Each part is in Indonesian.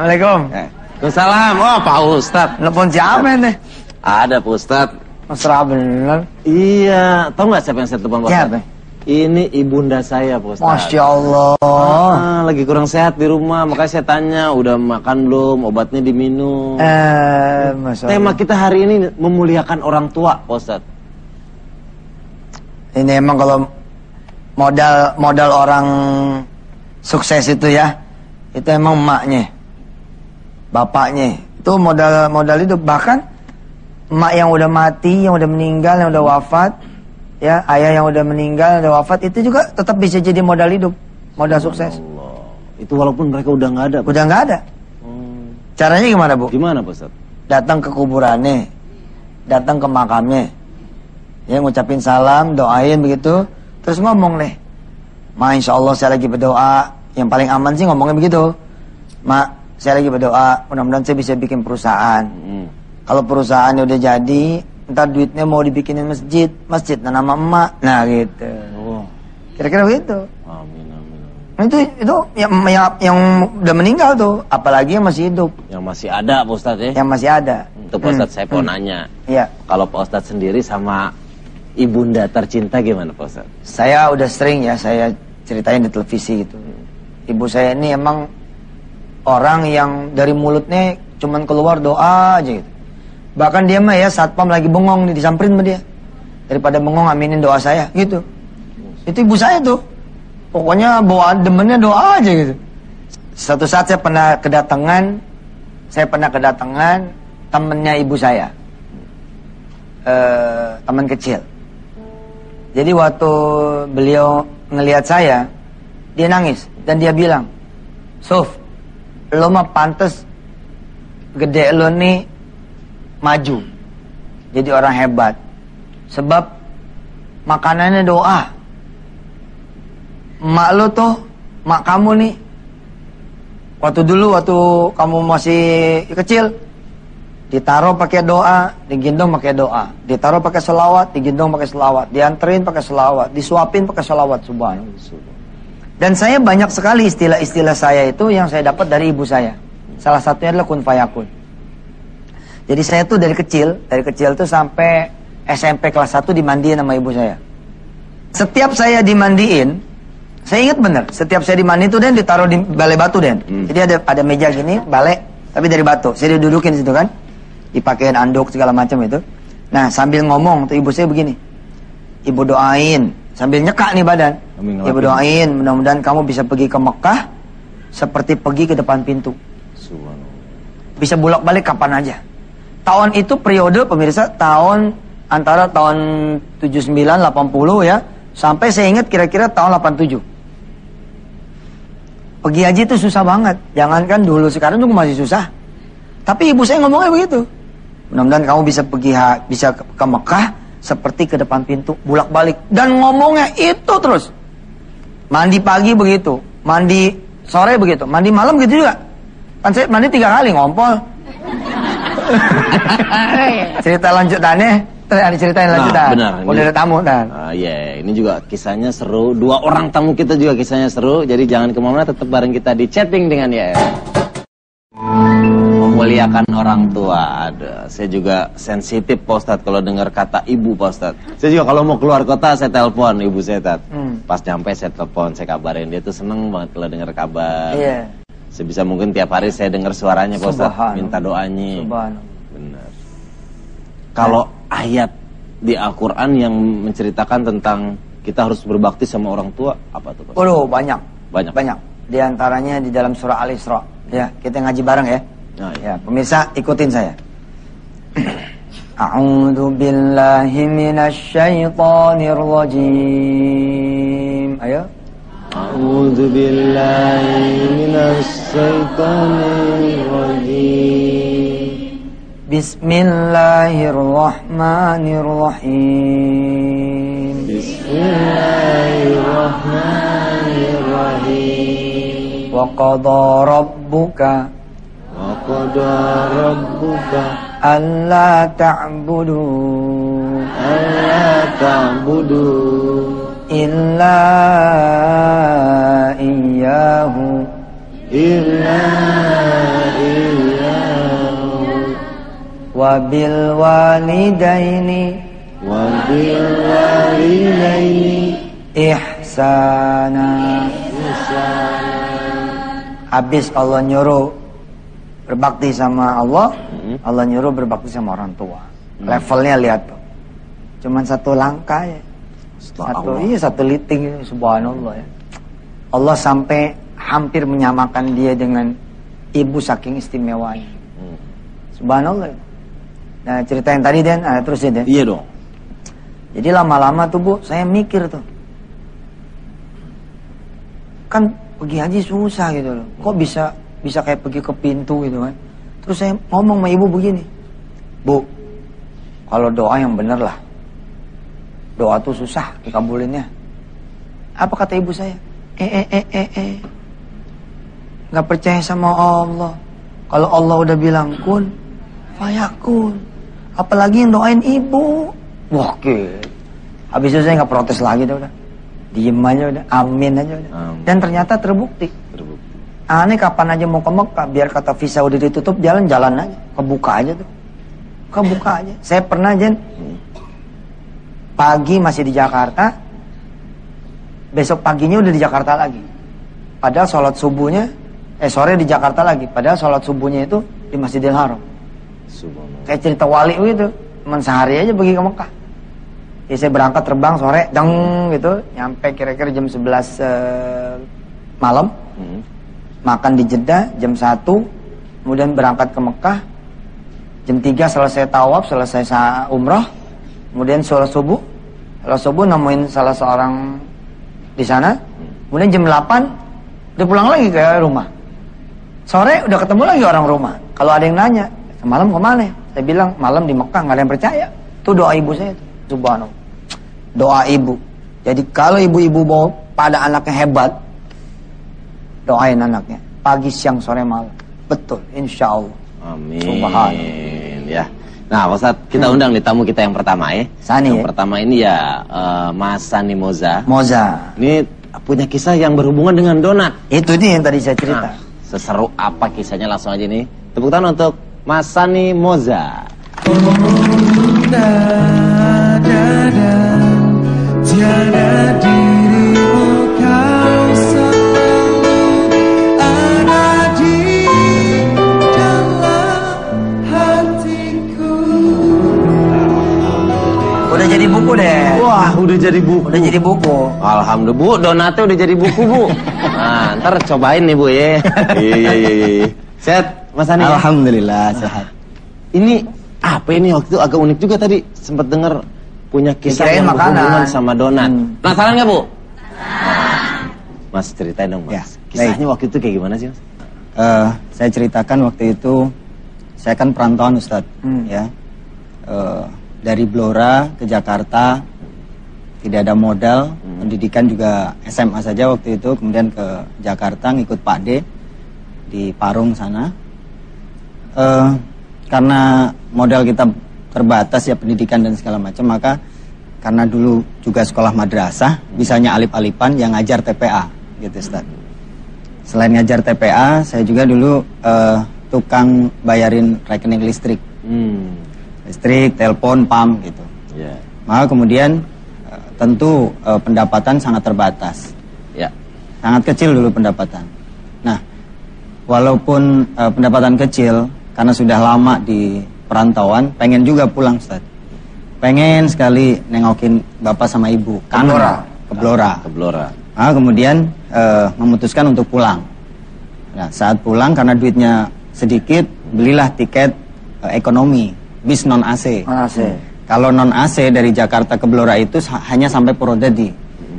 Assalamualaikum. Waalaikumsalam. Oh, Pak Ustadz. Telepon siapa ini? Ada Pak Ustadz. Mesra bener. Iya, tahu nggak siapa yang saya telepon Pak Ustadz? Siapa? Ini ibunda saya Pak Ustadz. Masya Allah. Lagi kurang sehat di rumah, makanya saya tanya, udah makan belum, obatnya diminum. Masya Allah. Tema kita hari ini memuliakan orang tua Pak Ustadz. Ini emang kalau modal orang sukses itu ya, itu emang emaknya, bapaknya. Itu modal hidup. Bahkan emak yang udah mati, yang udah meninggal, yang udah wafat, ya, ayah yang udah meninggal, yang udah wafat, itu juga tetap bisa jadi modal hidup, modal sukses. Allah. Itu walaupun mereka udah nggak ada. Udah nggak ada. Caranya gimana, Bu? Gimana Pak Ustadz? Datang ke kuburannya, datang ke makamnya, ya, ngucapin salam, doain begitu, terus ngomong nih, Ma, insya Allah saya lagi berdoa. Yang paling aman sih ngomongnya begitu, Ma, saya lagi berdoa, mudah-mudahan saya bisa bikin perusahaan. Kalau perusahaannya udah jadi, ntar duitnya mau dibikinin masjid, nah, nama emak, nah gitu. Kira-kira begitu. Amin, amin. Nah, itu yang udah meninggal tuh, apalagi yang masih hidup. Yang masih ada Pak Ustadz ya? Yang masih ada. Untuk Pak Ustadz saya mau nanya. Iya. Kalau Pak Ustadz sendiri sama ibunda tercinta gimana Pak Ustadz? Saya udah sering ya, saya ceritain di televisi gitu. Ibu saya ini emang orang yang dari mulutnya cuman keluar doa aja gitu. Bahkan dia mah ya satpam lagi bengong nih, disamperin sama dia. Daripada bengong, aminin doa saya gitu. Itu ibu saya tuh. Pokoknya bawa demennya doa aja gitu. Suatu saat saya pernah kedatangan temennya ibu saya. Teman kecil. Jadi waktu beliau ngelihat saya, dia nangis dan dia bilang, Suf, lo mah pantes gede lo nih maju jadi orang hebat, sebab makanannya doa. Mak lo tuh, mak kamu nih, waktu kamu masih kecil, ditaruh pakai doa, digendong pakai doa, ditaruh pakai selawat, digendong pakai selawat, dianterin pakai selawat, disuapin pakai selawat, subhanallah. Dan saya banyak sekali istilah-istilah saya itu yang saya dapat dari ibu saya. Salah satunya adalah kun fayakun. Jadi saya tuh dari kecil tuh sampai SMP kelas 1 dimandiin sama ibu saya. Setiap saya dimandiin, saya ingat bener, setiap saya dimandiin tuh Den ditaruh di balai batu Den. Jadi ada meja gini, balai, tapi dari batu. Saya didudukin situ kan, dipakein anduk segala macam itu. Nah sambil ngomong tuh ibu saya begini, ibu doain sambil nyekak nih badan. Ibu doain mudah-mudahan kamu bisa pergi ke Mekah seperti pergi ke depan pintu. Bisa bolak-balik kapan aja. Tahun itu periode pemirsa antara tahun 79 80 ya, sampai saya ingat kira-kira tahun 87. Pergi haji itu susah banget. Jangankan dulu, sekarang juga masih susah. Tapi ibu saya ngomongnya begitu. Mudah-mudahan kamu bisa ke Mekah seperti ke depan pintu, bolak-balik. Dan ngomongnya itu terus. Mandi pagi begitu, mandi sore begitu, mandi malam gitu juga. Kan saya mandi 3 kali, ngompol. Cerita lanjutannya, diceritain lanjutan. Benar. Udah ada tamu dan. Iya, ini juga kisahnya seru. 2 orang tamu kita juga kisahnya seru. Jadi jangan kemana-mana, tetap bareng kita di chatting dengan ya. Memuliakan orang tua. Ada. Saya juga sensitif Pak Ustadz kalau dengar kata ibu Pak Ustadz. Saya juga kalau mau keluar kota saya telepon ibu saya Pas nyampe saya telepon, saya kabarin. Dia tuh seneng banget kalau dengar kabar. Iya. Sebisa mungkin tiap hari saya dengar suaranya Pak Ustadz, minta doanya. Benar. Kalau ayat di Al-Quran yang menceritakan tentang kita harus berbakti sama orang tua, apa tuh Pak Ustadz? Oh, banyak. Di antaranya di dalam surah Al-Isra. Ya, kita ngaji bareng ya. Ya, pemirsa ikutin saya. A'udzu billahi minasy syaithanir rajim. Ayo. A'udzu billahi minasy syaithanir rajim. Bismillahirrahmanirrahim. Bismillahirrahmanirrahim. Wa qadha rabbuka alla ta'budu illa iyyahu wabil walidaini ihsana. Habis Allah nyuruh berbakti sama Allah, Allah nyuruh berbakti sama orang tua. Levelnya lihat tuh, cuman satu langkah ya, satu liting, subhanallah ya. Allah sampai hampir menyamakan dia dengan ibu saking istimewanya. Subhanallah. Nah cerita yang tadi Den, terus ya Den. Iya dong. Jadi lama-lama tuh Bu, saya mikir tuh, kan pergi haji susah gitu loh. Kok bisa kayak pergi ke pintu gitu kan. Terus saya ngomong sama ibu begini, Bu, kalau doa yang bener lah, doa tuh susah dikabulinnya. Apa kata ibu saya? Gak percaya sama Allah. Kalau Allah udah bilang kun fayakun, apalagi yang doain ibu. Wah habis itu saya gak protes lagi udah. Diem aja udah, amin aja udah. Dan ternyata terbukti. Aneh kapan aja mau ke Mekah, biar kata visa udah ditutup, jalan-jalan aja, kebuka aja tuh. Kebuka aja. Saya pernah Jen, pagi masih di Jakarta, besok paginya udah di Jakarta lagi. Padahal sholat subuhnya, sore di Jakarta lagi. Padahal sholat subuhnya itu di Masjidil Haram. Kayak cerita wali gitu, cuman sehari aja pergi ke Mekah. Ya saya berangkat terbang sore, deng gitu, nyampe kira-kira jam 11 malam. Makan di Jeddah jam 1, kemudian berangkat ke Mekah. Jam 3 selesai tawaf, selesai umrah, kemudian sholat subuh. Sholat subuh nemuin salah seorang di sana. Kemudian jam 8 udah pulang lagi ke rumah. Sore udah ketemu lagi orang rumah. Kalau ada yang nanya, semalam kemana? Saya bilang malam di Mekah, nggak ada yang percaya. Itu doa ibu saya, subhanallah. Doa ibu. Jadi kalau ibu-ibu mau pada anaknya hebat, doain anaknya pagi, siang, sore, malam. Betul, insya Allah. Amin. Subhanallah. Ya. Nah, Pak Ustadz, kita undang nih tamu kita yang pertama ya. Sani. Yang pertama ini ya Mas Sani Moza. Ini punya kisah yang berhubungan dengan donat. Itu nih yang tadi saya cerita. Nah, seseru apa kisahnya, langsung aja nih. Tepuk tangan untuk Mas Sani Moza. Tiada dirimu kau selalu ada di dalam hatiku. Udah jadi buku deh. Wah, udah jadi buku. Udah jadi buku. Alhamdulillah Bu, donatnya udah jadi buku Bu. Nah, ntar cobain nih Bu ya. Iya. Sehat Mas Sani? Alhamdulillah sehat. Ini apa ini, waktu itu agak unik juga tadi, sempat dengar punya kisah yang berhubungan sama donat. Penasaran nggak Bu? Mas ceritain dong Mas. Ya, kisahnya waktu itu kayak gimana sih Mas? Saya ceritakan waktu itu, saya kan perantauan Ustadz, ya. Dari Blora ke Jakarta, tidak ada modal, pendidikan juga SMA saja waktu itu, kemudian ke Jakarta ngikut Pak D di Parung sana. Karena modal kita terbatas ya, pendidikan dan segala macam, maka karena dulu juga sekolah madrasah, bisanya alip-alipan yang ngajar TPA gitu Ustaz. Selain ngajar TPA, saya juga dulu tukang bayarin rekening listrik. Listrik, telepon, PAM gitu. Yeah. Maka kemudian tentu pendapatan sangat terbatas. Yeah. Sangat kecil dulu pendapatan. Nah, walaupun pendapatan kecil, karena sudah lama di perantauan, pengen juga pulang Ustaz. Pengen sekali nengokin bapak sama ibu. Ke Blora. Nah, kemudian memutuskan untuk pulang. Nah, saat pulang karena duitnya sedikit, belilah tiket ekonomi, bis non AC. Kalau non AC dari Jakarta ke Blora itu hanya sampai Purwodadi.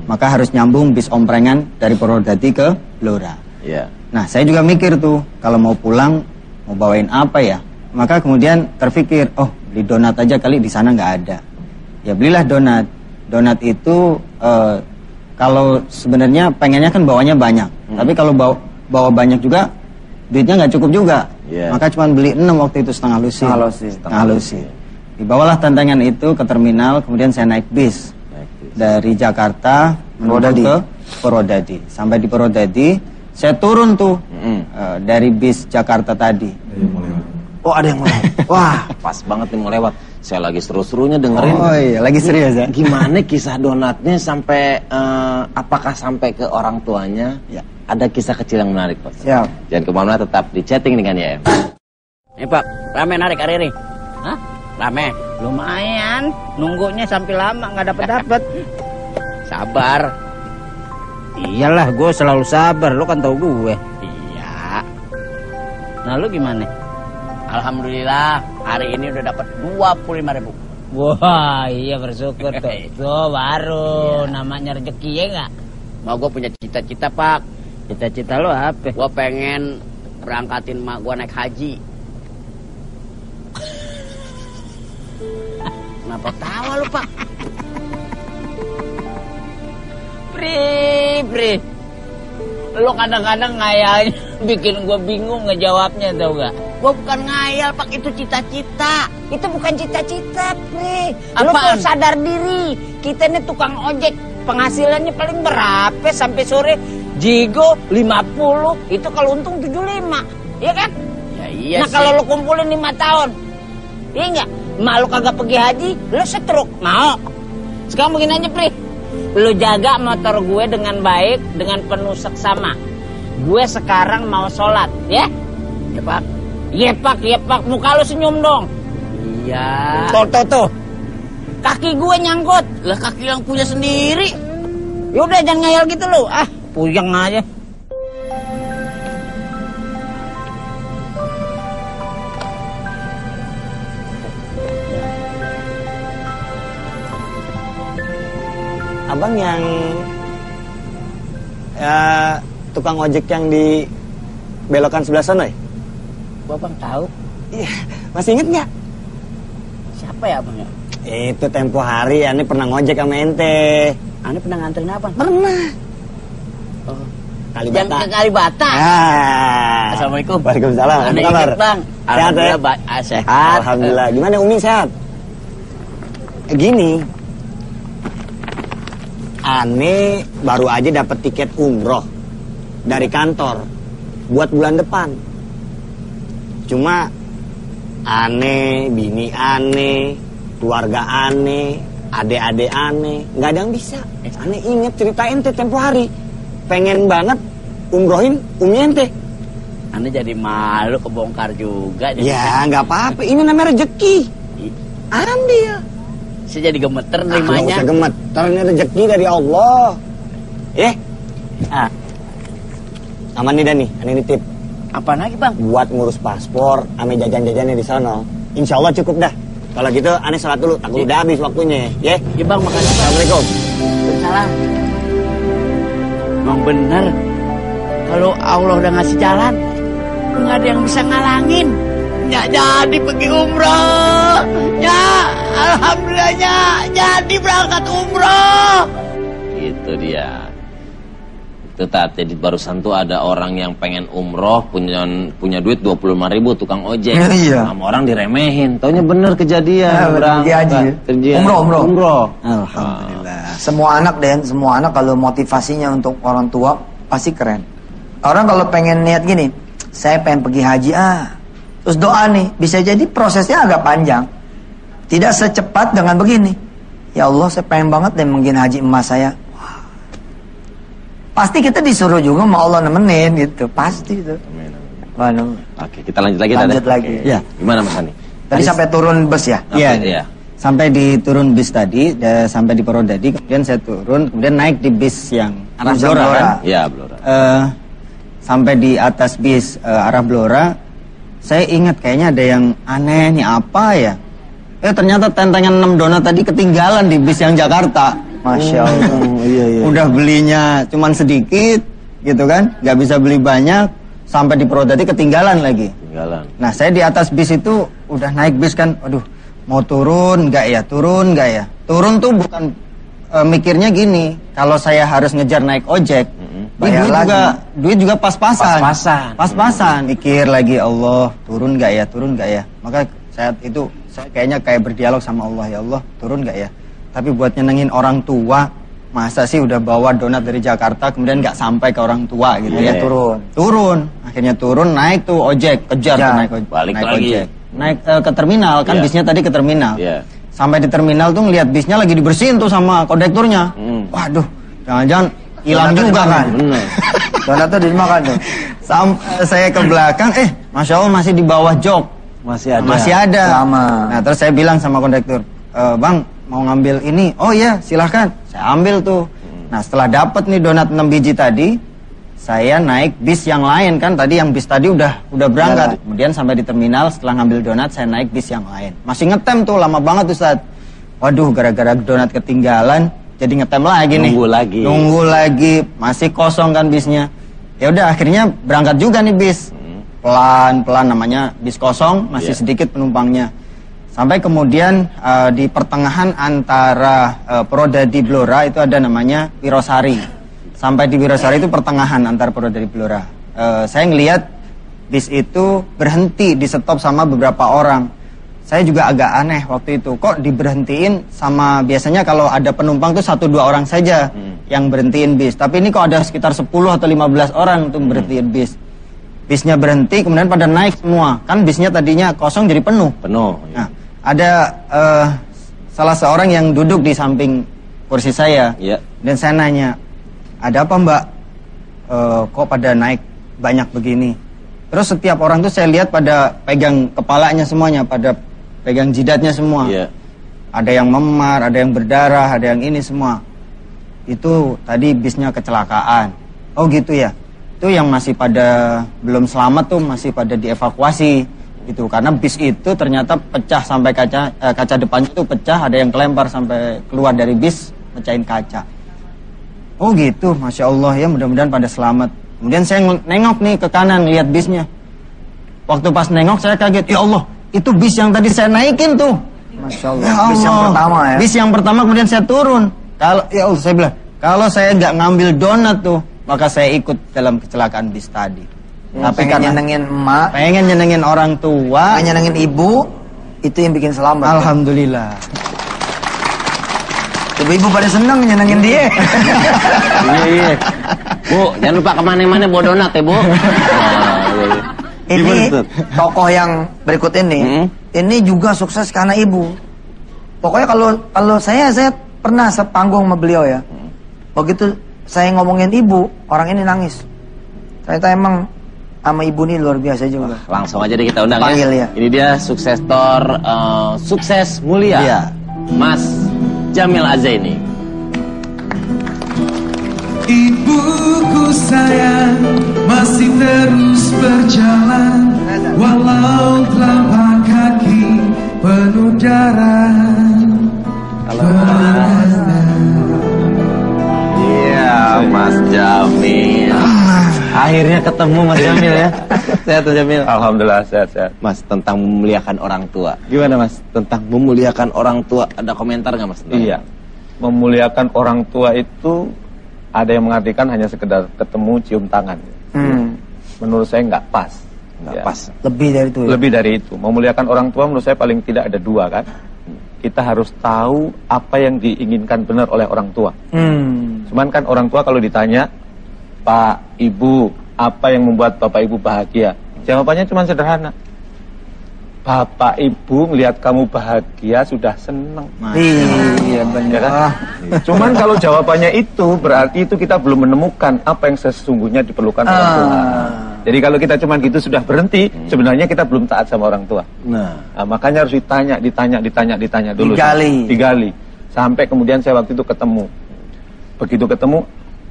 Maka harus nyambung bis omprengan dari Purwodadi ke Blora. Yeah. Nah, saya juga mikir tuh, kalau mau pulang mau bawain apa ya? Maka kemudian terpikir, oh beli donat aja kali, di sana nggak ada. Ya belilah donat. Donat itu kalau sebenarnya pengennya kan bawanya banyak. Tapi kalau bawa banyak juga duitnya nggak cukup juga. Yeah. Maka cuma beli 6 waktu itu, setengah lusin. Dibawalah tantangan itu ke terminal, kemudian saya naik bis. Dari Jakarta menuju ke Purwodadi. Sampai di Purwodadi, saya turun tuh dari bis Jakarta tadi. Oh ada yang mau lewat. Wah pas banget nih mau lewat. Saya lagi seru-serunya dengerin. Oh iya, lagi serius ya. Gimana kisah donatnya sampai apakah sampai ke orang tuanya? Ya. Ada kisah kecil yang menarik Pak. Siap. Jangan kemana-mana, tetap di chatting dengan YM. Pak, rame narik hari ini. Hah? Rame? Lumayan. Nunggunya sampai lama nggak dapet. Sabar. Iyalah, gue selalu sabar. Lo kan tau gue. Iya. Nah, lu gimana? Alhamdulillah, hari ini udah dapat 25.000. Wah, iya bersyukur tuh. Tuh baru namanya rezeki ya nggak? Mau gue punya cita-cita Pak. Cita-cita lo apa? Gue pengen berangkatin mak gue naik haji. Kenapa tawa lu Pak? Pri. Lo kadang-kadang ngayalnya bikin gue bingung ngejawabnya tau gak? Gue bukan ngayal Pak, itu cita-cita. Itu bukan cita-cita Pri. Lo tuh sadar diri. Kita ini tukang ojek, penghasilannya paling berapa sampai sore? Jigo 50, itu kalau untung 75. Iya kan? Ya iya. Nah kalau lo kumpulin 5 tahun, iya enggak? Mak lo kagak pergi haji, lo setruk. Mau? Sekarang begini aja Pri. Lo jaga motor gue dengan baik, dengan penuh seksama. Gue sekarang mau sholat, ya? Ya Pak. Iya Pak. Muka lo senyum dong. Iya. Tuh. Kaki gue nyangkut. Lah kaki yang punya sendiri. Yaudah jangan ngayal gitu lo. Puyeng aja. Abang yang tukang ojek yang di belokan sebelah sana ya? Abang tahu? Iya, masih inget nggak? Siapa ya abang ya? Itu tempo hari Ani pernah ngojek sama ente. Ani pernah nganterin abang? Pernah. Oh. Kalibata. Yang ke Kalibata. Assalamualaikum. Waalaikumsalam. Apa kabar? Bang. Sehat ya? Sehat. Alhamdulillah. Gimana Umi sehat? Gini. Ane baru aja dapat tiket umroh dari kantor buat bulan depan. Cuma Ane, bini Ane, keluarga Ane, adik-adik Ane, nggak ada yang bisa. Ane inget cerita ente tempo hari. Pengen banget umrohin Umi ente. Ane jadi malu kebongkar juga. Ya nggak apa-apa. Ini namanya rezeki. Ambil. Saya jadi gemeter nerimanya. Nggak usah gemeter, ini rezeki dari Allah. Aman nih Dan nih, Ane nitip. Apaan lagi Bang? Buat ngurus paspor, ame jajan-jajannya di sana. Insya Allah cukup dah. Kalau gitu Ane sholat dulu, takut udah habis waktunya. Ya Bang, makasih. Assalamualaikum. Waalaikumsalam. Emang bener, kalau Allah udah ngasih jalan, nggak ada yang bisa ngalangin. Nggak jadi pergi umroh. Ya, alhamdulillahnya jadi berangkat umroh. Itu dia. Itu Tat, jadi barusan tuh ada orang yang pengen umroh, punya duit 25.000 tukang ojek. Iya. Sama orang diremehin. Taunya bener kejadian. Haji. Umroh. Alhamdulillah. Semua anak kalau motivasinya untuk orang tua pasti keren. Orang kalau pengen niat gini, saya pengen pergi haji terus doa nih, bisa jadi prosesnya agak panjang. Tidak secepat dengan begini. Ya Allah, saya pengen banget deh mungkin haji emas saya. Pasti kita disuruh juga sama Allah nemenin gitu, pasti itu. Oke, kita lanjut lagi. Lanjut lagi. Ya. Gimana Mas Hani? Tadi sampai turun bus ya? Iya. Sampai di turun bis tadi, sampai di Purwodadi, kemudian saya turun, kemudian naik di bis yang arah Blora kan? Iya, Blora. Sampai di atas bis arah Blora, saya ingat kayaknya ada yang aneh nih, apa ya? Ternyata tentengan 6 donat tadi ketinggalan di bis yang Jakarta. Masya Allah. Iya. Udah belinya cuman sedikit, gitu kan? Gak bisa beli banyak, sampai di Purwodadi ketinggalan lagi. Nah, saya di atas bis itu udah naik bis kan, aduh, mau turun nggak ya? Turun tuh bukan mikirnya gini, kalau saya harus ngejar naik ojek, duit juga pas-pasan. Mikir lagi, Allah, turun nggak ya? Maka saat itu saya kayaknya kayak berdialog sama Allah, ya Allah, turun nggak ya? Tapi buat nyenengin orang tua, masa sih udah bawa donat dari Jakarta kemudian nggak sampai ke orang tua gitu ya? Turun. Akhirnya turun, naik tuh ojek, kejar tuh naik balik naik lagi. ojek. naik ke terminal, kan bisnya tadi ke terminal. Sampai di terminal tuh ngeliat bisnya lagi dibersihin tuh sama kondekturnya. Waduh, jangan-jangan hilang juga kan. Donat tuh dimakan tuh. Saya ke belakang, Masya Allah masih di bawah jok. Masih ada. Lama. Nah, terus saya bilang sama kondektur, Bang, mau ngambil ini? Oh iya, silahkan. Saya ambil tuh. Nah, setelah dapat nih donat 6 biji tadi, saya naik bis yang lain kan. Tadi yang bis tadi udah berangkat. Kemudian sampai di terminal, setelah ngambil donat, saya naik bis yang lain. Masih ngetem tuh, lama banget Ustaz. Waduh, gara-gara donat ketinggalan, jadi ngetem lagi nih. Nunggu lagi, masih kosong kan bisnya. Ya udah, akhirnya berangkat juga nih bis. Pelan-pelan, namanya bis kosong, masih sedikit penumpangnya. Sampai kemudian di pertengahan antara Purwodadi Blora itu ada namanya Wirosari. Sampai di Wirosari itu pertengahan antara Purwodadi Blora. Saya ngelihat bis itu berhenti, di stop sama beberapa orang. Saya juga agak aneh waktu itu, kok diberhentiin sama biasanya kalau ada penumpang tuh 1-2 orang saja yang berhentiin bis. Tapi ini kok ada sekitar 10 atau 15 orang tuh berhentiin bis. Bisnya berhenti, kemudian pada naik semua. Kan bisnya tadinya kosong jadi penuh. Nah, ada salah seorang yang duduk di samping kursi saya. Dan saya nanya, ada apa Mbak? Kok pada naik banyak begini? Terus setiap orang tuh saya lihat pada pegang kepalanya semuanya, pada pegang jidatnya semua. Ada yang memar, ada yang berdarah, ada yang ini semua. Itu tadi bisnya kecelakaan. Oh gitu ya. Itu yang masih pada belum selamat tuh masih pada dievakuasi gitu. Karena bis itu ternyata pecah sampai kaca depannya itu pecah, ada yang kelempar sampai keluar dari bis, mecahin kaca. Oh gitu, Masya Allah ya, mudah-mudahan pada selamat. Kemudian saya nengok nih ke kanan lihat bisnya. Waktu pas nengok saya kaget, ya Allah, itu bis yang tadi saya naikin tuh. Masya Allah, ya bis yang pertama ya. Bis yang pertama kemudian saya turun. Kalau ya Allah, saya bilang, kalau saya nggak ngambil donat tuh, maka saya ikut dalam kecelakaan bis tadi. Tapi pengen nyenengin emak, pengen nyenengin orang tua, pengen nyenengin ibu, itu yang bikin selamat. Alhamdulillah. Ibu-ibu pada seneng nyenengin dia. Iya. Bu, jangan lupa kemana-mana bawa donat ya, Bu. Ini tokoh yang berikut ini juga sukses karena ibu. Pokoknya kalau saya pernah sepanggung sama beliau ya. Begitu saya ngomongin ibu, orang ini nangis. Ternyata emang sama ibu ini luar biasa juga. Langsung aja deh kita undang ya. Ini dia suksesor sukses mulia, Mas Jamil Azaini. Ibuku sayang masih terus berjalan, walau telapak kaki penuh darah. Iya, Mas Jamil. Akhirnya ketemu Mas Jamil ya. Sehat Mas Jamil? Alhamdulillah sehat-sehat. Mas, tentang memuliakan orang tua. Gimana Mas? Tentang memuliakan orang tua, ada komentar nggak Mas? Iya. Memuliakan orang tua itu ada yang mengartikan hanya sekedar ketemu cium tangan. Menurut saya nggak pas. Nggak pas. Lebih dari itu. Lebih dari itu. Memuliakan orang tua menurut saya paling tidak ada dua kan. Kita harus tahu apa yang diinginkan benar oleh orang tua. Cuman kan orang tua kalau ditanya, Pak, Ibu, apa yang membuat Bapak Ibu bahagia? Jawabannya cuma sederhana. Bapak Ibu melihat kamu bahagia sudah senang. Iya benar. Ya kan? Cuman kalau jawabannya itu berarti itu kita belum menemukan apa yang sesungguhnya diperlukan orang tua. Jadi kalau kita cuma gitu sudah berhenti, sebenarnya kita belum taat sama orang tua. Nah, makanya harus ditanya dulu. Digali. Sampai kemudian saya waktu itu ketemu. Begitu ketemu,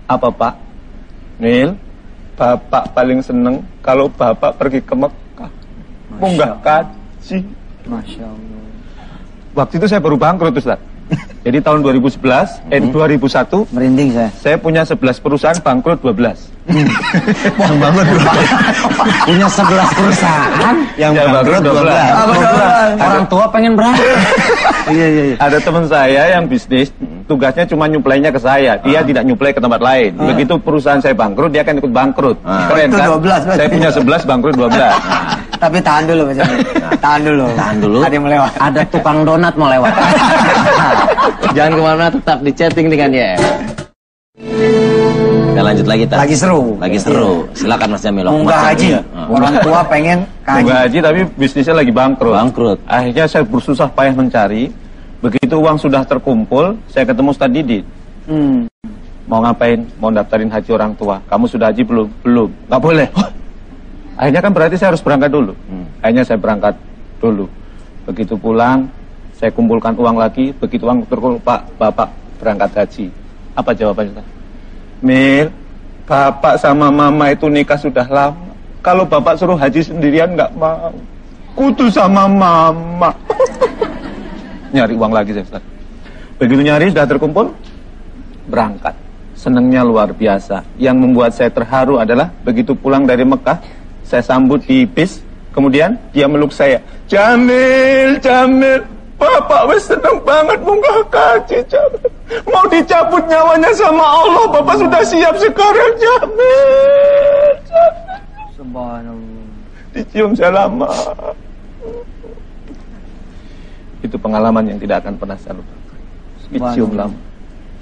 apa Pak? Nil, Bapak paling seneng kalau Bapak pergi ke Mekah. Munggah kaji. Masya Allah. Waktu itu saya baru bangkrut Ustaz. Jadi tahun 2001 merinding saya. Saya punya 11 perusahaan, bangkrut 12. Yang bangkrut 12. Punya 11 perusahaan, yang bangkrut 12. Orang tua pengen berangkat. Iya. Ada teman saya yang bisnis, tugasnya cuma nyuplainya ke saya. Dia tidak nyuplai ke tempat lain. Begitu perusahaan saya bangkrut, dia akan ikut bangkrut. Keren kan? 12, saya punya 11, bangkrut 12. Tapi tahan dulu Mas. Tahan dulu. Ada yang melewat. Ada tukang donat mau lewat. Jangan kemana-mana, tetap di chatting dengan ya. Kita lanjut lagi. Lagi seru. Silakan Mas Jamil. Munggah haji. orang tua pengen haji tapi bisnisnya lagi bangkrut. Akhirnya saya bersusah payah mencari. Begitu uang sudah terkumpul, saya ketemu Ustadz Didit. Mau ngapain? Mau daftarin haji orang tua. Kamu sudah haji belum? Belum. Nggak boleh. Akhirnya kan berarti saya harus berangkat dulu. Akhirnya saya berangkat dulu. Begitu pulang, saya kumpulkan uang lagi. Begitu uang terkumpul, Pak, Bapak berangkat haji. Apa jawabannya? Mil, Bapak sama Mama itu nikah sudah lama. Kalau Bapak suruh haji sendirian nggak mau. Kudu sama Mama. Nyari uang lagi saya, Ustaz. Begitu nyari sudah terkumpul, berangkat. Senangnya luar biasa. Yang membuat saya terharu adalah begitu pulang dari Mekah, saya sambut di bis, kemudian dia meluk saya. Jamil, Jamil, Bapak wes seneng banget munggah haji, Jamil. Mau dicabut nyawanya sama Allah, Bapak sudah siap sekarang, Jamil. Jamil. Subhanallah. Dicium saya lama. Itu pengalaman yang tidak akan pernah saya lupa. Dicium lama.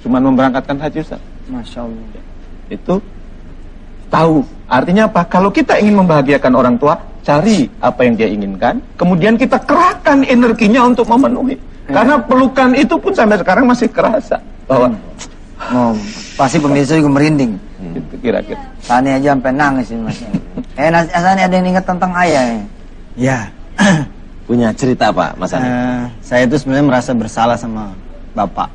Cuman memberangkatkan haji, Ustaz. Masya Allah. Itu tahu. Artinya apa? Kalau kita ingin membahagiakan orang tua, cari apa yang dia inginkan, kemudian kita kerahkan energinya untuk memenuhi. Karena pelukan itu pun sampai sekarang masih kerasa bahwa pasti pemirsa juga merinding. Itu kira-kira. Sani aja sampai nangis ini Mas. Sani ada yang ingat tentang ayah Ya. Punya cerita apa, Mas Ani? Saya itu sebenarnya merasa bersalah sama Bapak.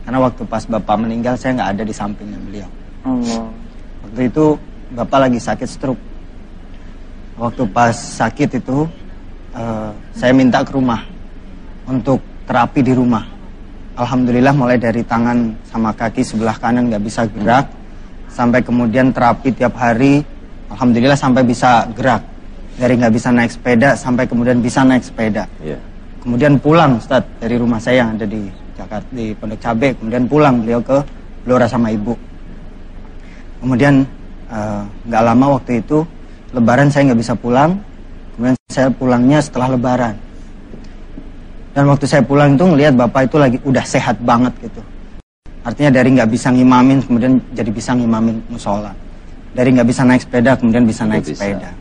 Karena waktu pas Bapak meninggal, saya nggak ada di sampingnya beliau. Allah. Waktu itu Bapak lagi sakit stroke. Waktu pas sakit itu, saya minta ke rumah untuk terapi di rumah. Alhamdulillah mulai dari tangan sama kaki sebelah kanan nggak bisa gerak, sampai kemudian terapi tiap hari, alhamdulillah sampai bisa gerak. Dari nggak bisa naik sepeda sampai kemudian bisa naik sepeda. Kemudian pulang, Ustadz, dari rumah saya yang ada di Jakarta, di Pondok Cabe. Kemudian pulang beliau ke Blora sama ibu. Kemudian nggak lama waktu itu Lebaran saya nggak bisa pulang. Kemudian saya pulangnya setelah Lebaran. Dan waktu saya pulang itu ngelihat Bapak itu lagi udah sehat banget gitu. Artinya dari nggak bisa ngimamin kemudian jadi bisa ngimamin musola. Dari nggak bisa naik sepeda kemudian bisa naik sepeda.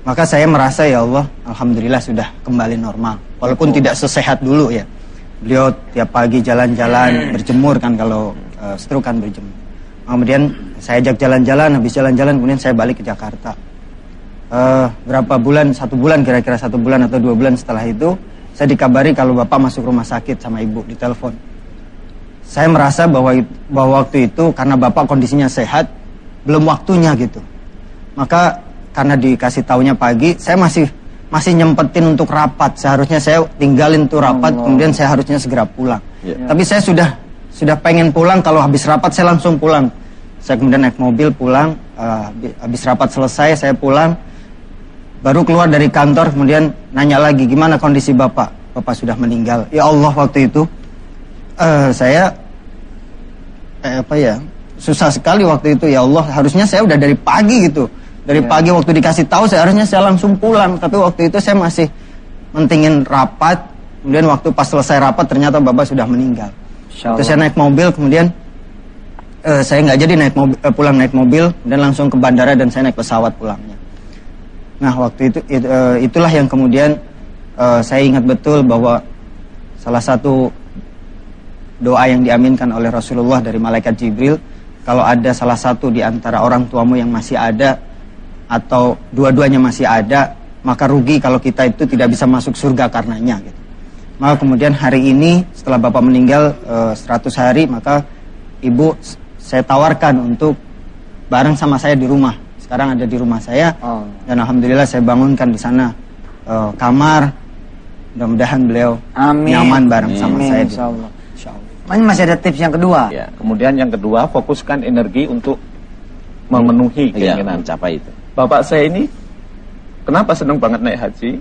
Maka saya merasa ya Allah, alhamdulillah sudah kembali normal. Walaupun tidak sesehat dulu ya. Beliau tiap pagi jalan-jalan, berjemur kan kalau stroke kan berjemur. Kemudian saya ajak jalan-jalan, habis jalan-jalan kemudian saya balik ke Jakarta. Berapa bulan, 1 bulan kira-kira 1 bulan atau 2 bulan setelah itu, saya dikabari kalau Bapak masuk rumah sakit sama Ibu di telepon. Saya merasa bahwa waktu itu karena Bapak kondisinya sehat, belum waktunya gitu. Maka karena dikasih taunya pagi, saya masih nyempetin untuk rapat. Seharusnya saya tinggalin tuh rapat, kemudian saya harusnya segera pulang. Tapi saya sudah pengen pulang, kalau habis rapat saya langsung pulang. Saya kemudian naik mobil pulang, habis rapat selesai saya pulang. Baru keluar dari kantor, kemudian nanya lagi, gimana kondisi Bapak? Bapak sudah meninggal. Ya Allah, waktu itu saya susah sekali waktu itu. Ya Allah, harusnya saya udah dari pagi gitu. Dari pagi waktu dikasih tahu seharusnya saya langsung pulang, tapi waktu itu saya masih mentingin rapat. Kemudian waktu pas selesai rapat ternyata Bapak sudah meninggal. Terus saya naik mobil, kemudian saya nggak jadi pulang naik mobil, dan langsung ke bandara dan saya naik pesawat pulangnya. Nah waktu itu itulah yang kemudian saya ingat betul bahwa salah satu doa yang diaminkan oleh Rasulullah dari malaikat Jibril, kalau ada salah satu di antara orang tuamu yang masih ada atau dua-duanya masih ada, maka rugi kalau kita itu tidak bisa masuk surga karenanya gitu. Maka kemudian hari ini setelah Bapak meninggal 100 hari, maka Ibu saya tawarkan untuk bareng sama saya di rumah. Sekarang ada di rumah saya, dan alhamdulillah saya bangunkan di sana kamar. Mudah-mudahan beliau nyaman bareng sama saya. Insyaallah. Masih ada tips yang kedua. Ya, kemudian yang kedua, fokuskan energi untuk memenuhi keinginan. Mencapai itu. Bapak saya ini kenapa senang banget naik haji?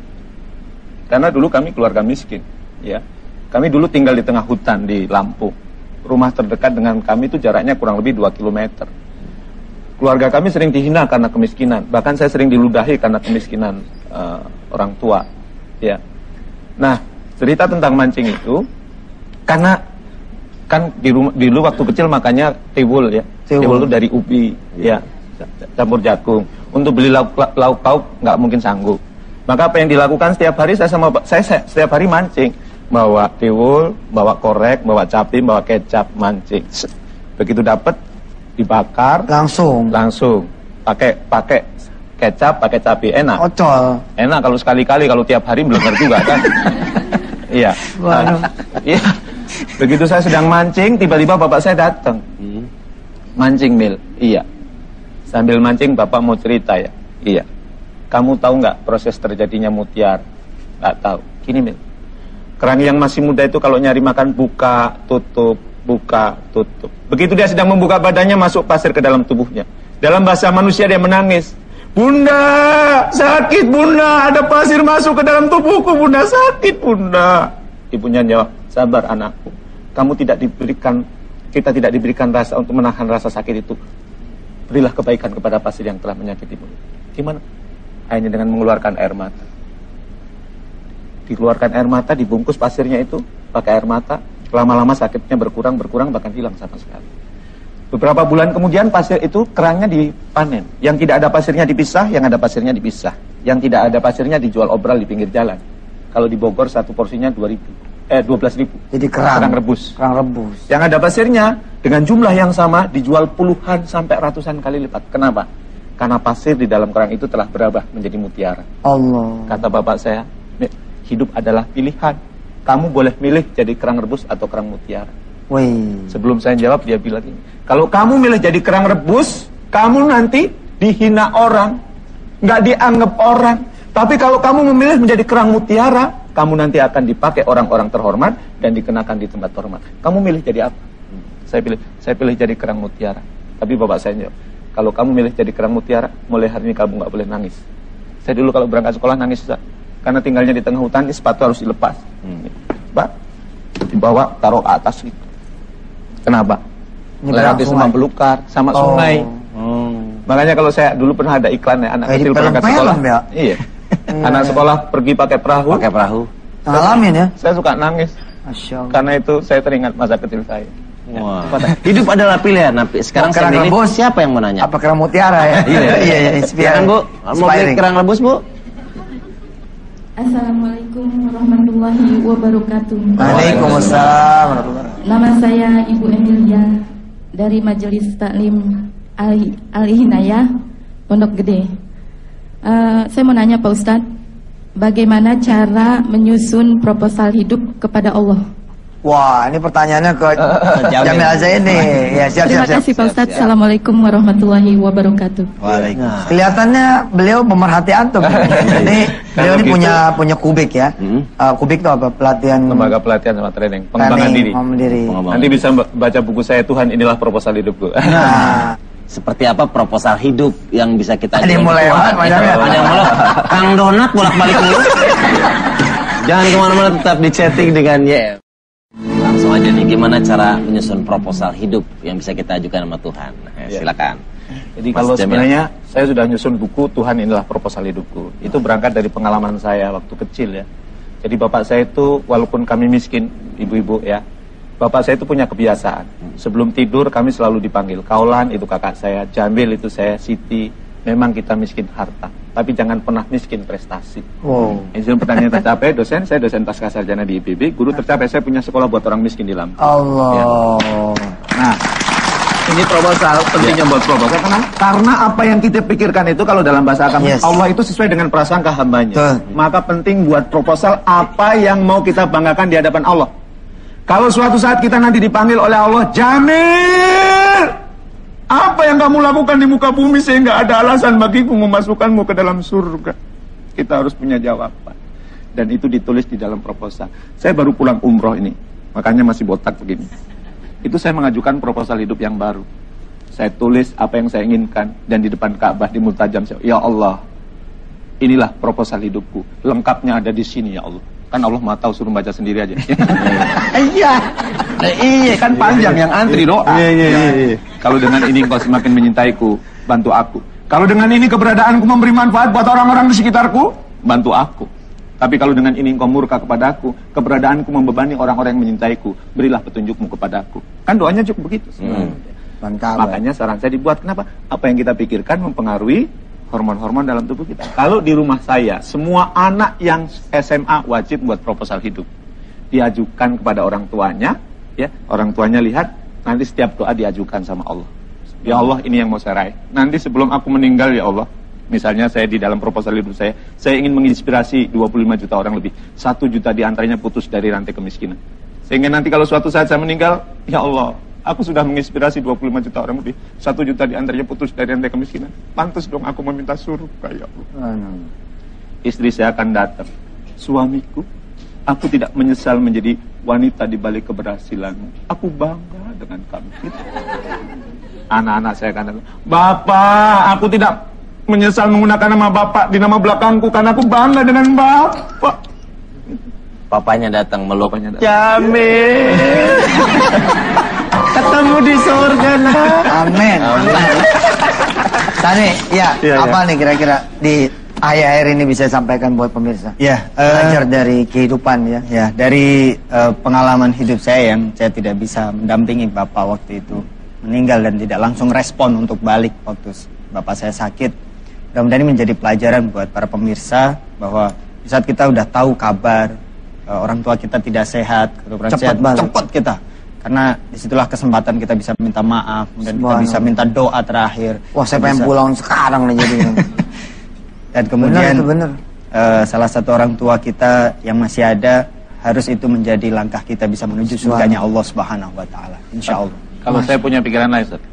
Karena dulu kami keluarga miskin, ya. Kami dulu tinggal di tengah hutan di Lampung. Rumah terdekat dengan kami itu jaraknya kurang lebih 2 km. Keluarga kami sering dihina karena kemiskinan. Bahkan saya sering diludahi karena kemiskinan orang tua, ya. Nah, cerita tentang mancing itu karena kan di rumah dulu waktu kecil makanya tiwul ya. Tiwul itu dari ubi, ya. campur jagung. Untuk beli lauk pauk nggak mungkin sanggup. Maka apa yang dilakukan setiap hari saya setiap hari mancing, bawa tiwul, bawa korek, bawa capim, bawa kecap, mancing. Begitu dapat dibakar langsung pakai kecap, pakai cabai, enak. Ocol. Enak kalau sekali-kali, kalau tiap hari belum juga kan. Iya. Iya. Begitu saya sedang mancing, tiba-tiba bapak saya datang. Mancing, Mil. Iya. Sambil mancing bapak mau cerita ya. Iya. Kamu tahu nggak proses terjadinya mutiara? Nggak tahu. Gini, Mil. Kerang yang masih muda itu kalau nyari makan buka, tutup, buka, tutup. Begitu dia sedang membuka badannya, masuk pasir ke dalam tubuhnya. Dalam bahasa manusia dia menangis. Bunda, sakit bunda, ada pasir masuk ke dalam tubuhku, bunda, sakit bunda. Ibunya jawab, sabar anakku. Kita tidak diberikan rasa untuk menahan rasa sakit itu. Berilah kebaikan kepada pasir yang telah menyakitimu. Gimana? Hanya dengan mengeluarkan air mata. Dikeluarkan air mata, dibungkus pasirnya itu pakai air mata. Lama-lama sakitnya berkurang, bahkan hilang sama sekali. Beberapa bulan kemudian pasir itu kerangnya dipanen. Yang tidak ada pasirnya dipisah, yang ada pasirnya dipisah. Yang tidak ada pasirnya dijual obral di pinggir jalan. Kalau di Bogor satu porsinya 12.000. Jadi kerang rebus. Kerang rebus. Yang ada pasirnya dengan jumlah yang sama dijual puluhan sampai ratusan kali lipat. Kenapa? Karena pasir di dalam kerang itu telah berubah menjadi mutiara. Allah. Kata bapak saya, hidup adalah pilihan. Kamu boleh milih jadi kerang rebus atau kerang mutiara. Wih. Sebelum saya jawab, dia bilang ini, kalau kamu milih jadi kerang rebus, kamu nanti dihina orang, nggak dianggap orang. Tapi kalau kamu memilih menjadi kerang mutiara, kamu nanti akan dipakai orang-orang terhormat dan dikenakan di tempat terhormat. Kamu milih jadi apa? Saya pilih jadi kerang mutiara. Tapi bapak saya jawab, kalau kamu milih jadi kerang mutiara, mulai hari ini kamu nggak boleh nangis. Saya dulu kalau berangkat sekolah nangis, karena tinggalnya di tengah hutan, sepatu harus dilepas. Pak, dibawa, taruh atas gitu. Kenapa? Melewati semua belukar, sama sungai. Makanya kalau saya dulu pernah ada iklan ya, anak kecil berangkat sekolah. Ya? Iya. Anak sekolah pergi pakai perahu. Ngalamin ya? Saya suka nangis. Karena itu saya teringat masa kecil saya. Wah. Hidup adalah pilihan. Sekarang saya milih, siapa yang mau nanya? Apa kerang mutiara ya? Iya, inspirasi. Bu, mau beli kerang rebus, Bu? Assalamualaikum warahmatullahi wabarakatuh. Waalaikumsalam warahmatullahi wabarakatuh. Nama saya Ibu Emilia dari Majelis Taklim Al-Hinayah Pondok Gede. Saya mau nanya Pak Ustadz, bagaimana cara menyusun proposal hidup kepada Allah? Wah, ini pertanyaannya ke Jamil Azaini. Ya, siap. Terima kasih Pak Ustadz. Assalamualaikum warahmatullahi wabarakatuh. Waalaikumsalam. Kelihatannya beliau pemerhati antum. Ini beliau ini punya kubik ya. Kubik itu apa? Pelatihan. Lembaga pelatihan sama training, pengembangan diri. Nanti bisa baca buku saya, Tuhan inilah proposal hidupku. Nah, seperti apa proposal hidup yang bisa kita ada yang mulai ada yang mulai Kang Donat bolak-balik dulu. Jangan kemana-mana, tetap di chatting dengan YM. Langsung aja nih, gimana cara menyusun proposal hidup yang bisa kita ajukan sama Tuhan? Silakan. Jadi kalau sebenarnya saya sudah nyusun buku Tuhan inilah proposal hidupku. Itu berangkat dari pengalaman saya waktu kecil ya. Jadi bapak saya itu walaupun kami miskin, ibu-ibu ya, bapak saya itu punya kebiasaan. Sebelum tidur kami selalu dipanggil Kaulan, itu kakak saya, Jamil itu saya, Siti. Memang kita miskin harta, tapi jangan pernah miskin prestasi. Itu pertanyaan tercapai, saya dosen pasca sarjana di IPB, guru tercapai, saya punya sekolah buat orang miskin di Lampung. Allah. Ya. Nah, ini proposal, pentingnya buat proposal, karena apa yang kita pikirkan itu kalau dalam bahasa agama, Allah itu sesuai dengan prasangka hambanya. Maka penting buat proposal apa yang mau kita banggakan di hadapan Allah. Kalau suatu saat kita nanti dipanggil oleh Allah, Jamil, apa yang kamu lakukan di muka bumi sehingga ada alasan bagiku memasukkanmu ke dalam surga? Kita harus punya jawaban. Dan itu ditulis di dalam proposal. Saya baru pulang umroh ini, makanya masih botak begini. Itu saya mengajukan proposal hidup yang baru. Saya tulis apa yang saya inginkan, dan di depan Ka'bah di Multajam, ya Allah, inilah proposal hidupku. Lengkapnya ada di sini ya Allah. Kan Allah Maha tahu, suruh baca sendiri aja. Iya, kan panjang yang antri doa. Iya. Kalau dengan ini engkau semakin menyintaiku, bantu aku. Kalau dengan ini keberadaanku memberi manfaat buat orang-orang di sekitarku, bantu aku. Tapi kalau dengan ini engkau murka kepadaku, keberadaanku membebani orang-orang yang menyintaiku, berilah petunjukmu kepadaku. Kan doanya cukup begitu. Makanya saran saya dibuat. Kenapa? Apa yang kita pikirkan mempengaruhi hormon-hormon dalam tubuh kita. Kalau di rumah saya, semua anak yang SMA wajib buat proposal hidup. Diajukan kepada orang tuanya, ya, orang tuanya lihat, nanti setiap doa diajukan sama Allah. Ya Allah, ini yang mau saya raih. Nanti sebelum aku meninggal, ya Allah, misalnya saya di dalam proposal hidup saya ingin menginspirasi 25 juta orang lebih. 1 juta diantaranya putus dari rantai kemiskinan. Sehingga nanti kalau suatu saat saya meninggal, ya Allah, aku sudah menginspirasi 25 juta orang lebih. 1 juta diantaranya putus dari rantai kemiskinan. Pantas dong aku meminta surga, ya Allah. Istri saya akan datang. Suamiku, aku tidak menyesal menjadi wanita di balik keberhasilanmu. Aku bangga dengan kamu. Anak-anak saya akan datang. Bapak, aku tidak menyesal menggunakan nama Bapak di nama belakangku karena aku bangga dengan Bapak. Papanya datang meluk. Jamil. Ketemu di surga, nak. Amin. Tani, ya, apa nih kira-kira di akhir ini bisa sampaikan buat pemirsa? Ya, belajar dari kehidupan ya. Ya, dari pengalaman hidup saya yang saya tidak bisa mendampingi Bapak waktu itu meninggal dan tidak langsung respon untuk balik waktu Bapak saya sakit. Mudah-mudahan ini menjadi pelajaran buat para pemirsa bahwa di saat kita udah tahu kabar orang tua kita tidak sehat, cepat kita. Karena disitulah kesempatan kita bisa minta maaf dan kita bisa minta doa terakhir. Wah, saya pengen pulang sekarang nih jadi. Dan kemudian bener. Salah satu orang tua kita yang masih ada, harus itu menjadi langkah kita bisa menuju surganya Allah Subhanahu wa taala. Insyaallah. Kalau saya punya pikiran lain, Ustaz.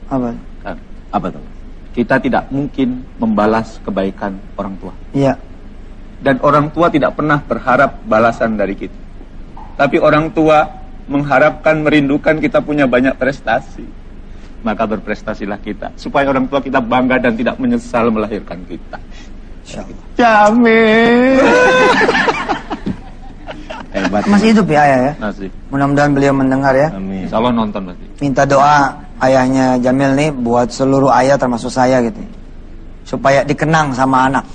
Apa tuh? Kita tidak mungkin membalas kebaikan orang tua. Iya. Dan orang tua tidak pernah berharap balasan dari kita. Tapi orang tua mengharapkan, merindukan kita punya banyak prestasi. Maka berprestasilah kita, supaya orang tua kita bangga dan tidak menyesal melahirkan kita. Insyaallah. Jamil. Hebat. Masih hidup ya ayah ya? Masih. Mudah-mudahan beliau mendengar ya. Amin. Insya Allah nonton pasti. Minta doa ayahnya Jamil nih buat seluruh ayah termasuk saya gitu. Supaya dikenang sama anak.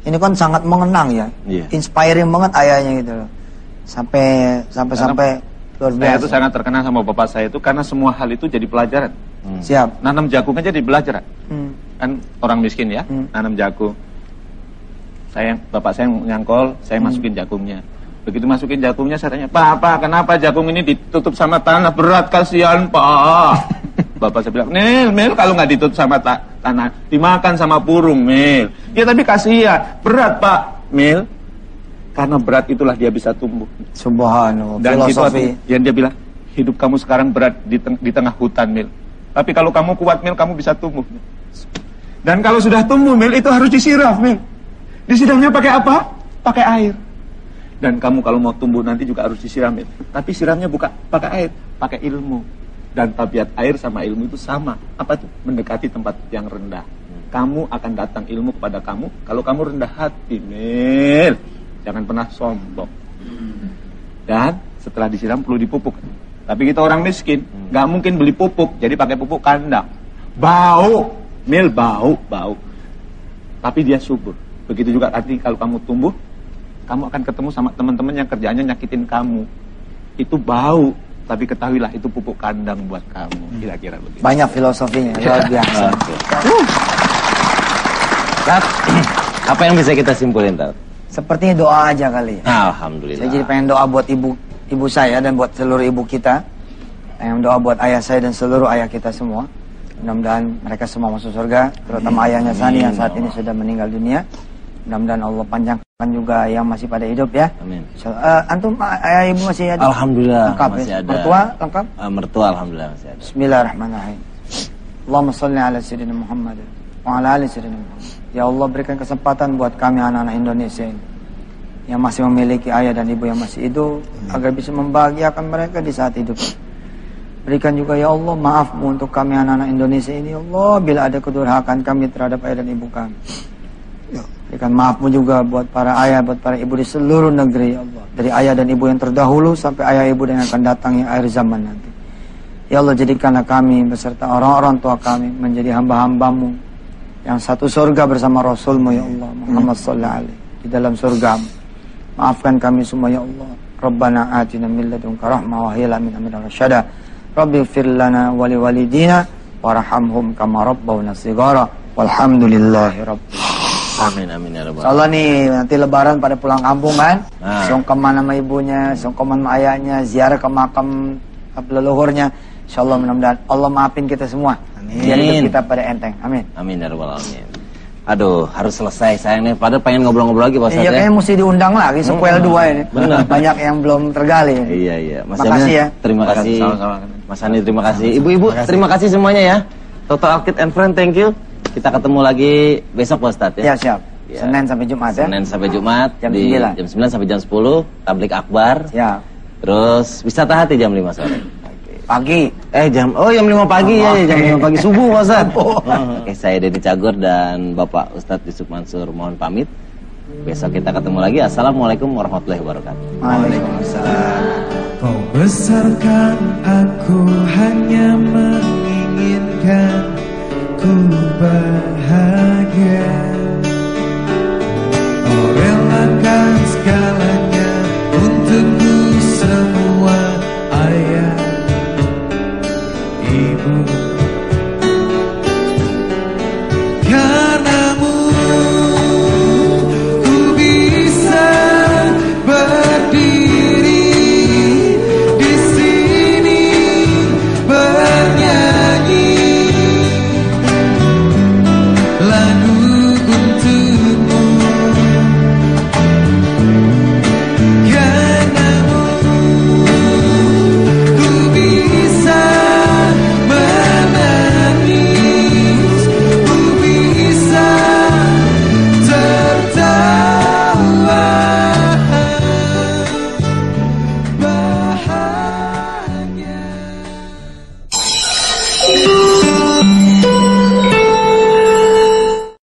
Ini kan sangat mengenang ya. Inspiring banget ayahnya gitu loh. Sampai luar biasa. Saya itu sangat terkenal sama bapak saya itu karena semua hal itu jadi pelajaran. Siap. Nanam jagung aja jadi pelajaran. Kan orang miskin ya, nanam jagung. Bapak saya nyangkol, saya masukin jagungnya. Begitu masukin jagungnya, saya tanya, Pak, kenapa jagung ini ditutup sama tanah? Berat, kasihan, Pak. Bapak saya bilang, Mil, kalau nggak ditutup sama tanah, dimakan sama burung, Mil. Ya tapi kasihan, berat, Pak. Mil, karena berat itulah dia bisa tumbuh. Subhanallah. Dan filosofi yang dia bilang, hidup kamu sekarang berat di tengah hutan, Mil. Tapi kalau kamu kuat, Mil, kamu bisa tumbuh. Dan kalau sudah tumbuh, Mil, itu harus disiram, Mil. Disiramnya pakai apa? Pakai air. Dan kamu kalau mau tumbuh nanti juga harus disiram, Mil. Tapi siramnya bukan pakai air, pakai ilmu. Dan tabiat air sama ilmu itu sama. Apa tuh? Mendekati tempat yang rendah. Kamu akan datang ilmu kepada kamu kalau kamu rendah hati, Mil. Jangan pernah sombong. Dan setelah disiram perlu dipupuk. Tapi kita orang miskin, nggak mungkin beli pupuk, jadi pakai pupuk kandang. Bau, Mil, bau. Tapi dia subur. Begitu juga nanti kalau kamu tumbuh, kamu akan ketemu sama teman-teman yang kerjaannya nyakitin kamu. Itu bau, tapi ketahuilah itu pupuk kandang buat kamu. Kira-kira begitu. Banyak filosofinya, luar biasa. Apa yang bisa kita simpulin, Tat? Sepertinya doa aja kali ya. Alhamdulillah. Saya jadi pengen doa buat ibu saya dan buat seluruh ibu kita. Pengen doa buat ayah saya dan seluruh ayah kita semua. Mudah-mudahan mereka semua masuk surga, terutama ayahnya Sani yang saat ini sudah meninggal dunia. Mudah-mudahan Allah panjangkan juga yang masih pada hidup ya. Amin. Antum ayah ibu masih ada? Alhamdulillah lengkap, masih ya? ada. Mertua lengkap? Mertua alhamdulillah masih ada. Bismillahirrahmanirrahim. Allahumma sholli ala sayyidina Muhammad wa ala ali sayyidina Muhammad. Ya Allah, berikan kesempatan buat kami anak-anak Indonesia ini yang masih memiliki ayah dan ibu yang masih hidup agar bisa membahagiakan mereka di saat hidup. Berikan juga ya Allah maafmu untuk kami anak-anak Indonesia ini ya Allah, bila ada kedurhakaan kami terhadap ayah dan ibu kami. Berikan maafmu juga buat para ayah, buat para ibu di seluruh negeri ya Allah. Dari ayah dan ibu yang terdahulu sampai ayah ibu yang akan datang yang akhir zaman nanti. Ya Allah, jadikanlah kami beserta orang-orang tua kami menjadi hamba-hambamu yang satu surga bersama Rasulmu ya Allah Muhammad sallallahu alaihi di dalam surgamu. Maafkan kami semua ya Allah. Rabbana atina min ladunka rahmah wa hab lana min amrina rasyada. Rabbighfir lana wa liwalidina warhamhum kama rabbawna shighara walhamdulillahirabbil Amin amin ya rabbal. Insyaallah nih nanti lebaran pada pulang kampung kan, sungkeman sama ibunya, sungkeman sama ayahnya, ziarah ke makam leluhurnya. Insyaallah mudah-mudahan Allah maafin kita semua. Amin. Biar hidup kita pada enteng. Amin. Amin ya rabbal alamin. Aduh, harus selesai sayang nih. Padahal pengen ngobrol-ngobrol lagi Pak Ustadz. Iya, kayaknya mesti diundang lagi sequel 2 ini. Benar. Banyak yang belum tergali. Iya, iya. Mas Makasih ya. Terima kasih. Sama-sama. Mas Hani terima kasih. Ibu-ibu terima kasih semuanya ya. Total Kid and Friend thank you. Kita ketemu lagi besok Pak Ustadz ya. Ya, siap. Ya. Senin sampai Jumat ya. Senin sampai Jumat jam di 9. Jam 9 sampai jam 10 tablik akbar. Ya. Terus wisata hati jam 5 sore. Pagi. jam 5 pagi ya, jam 5 pagi subuh Pak Ustadz. Oke, saya Deddy Cagur dan Bapak Ustadz Yusuf Mansur mohon pamit. Besok kita ketemu lagi. Assalamualaikum warahmatullahi wabarakatuh. Waalaikumsalam. Kau besarkan aku hanya menginginkan ku bahagia. Kau relakan segala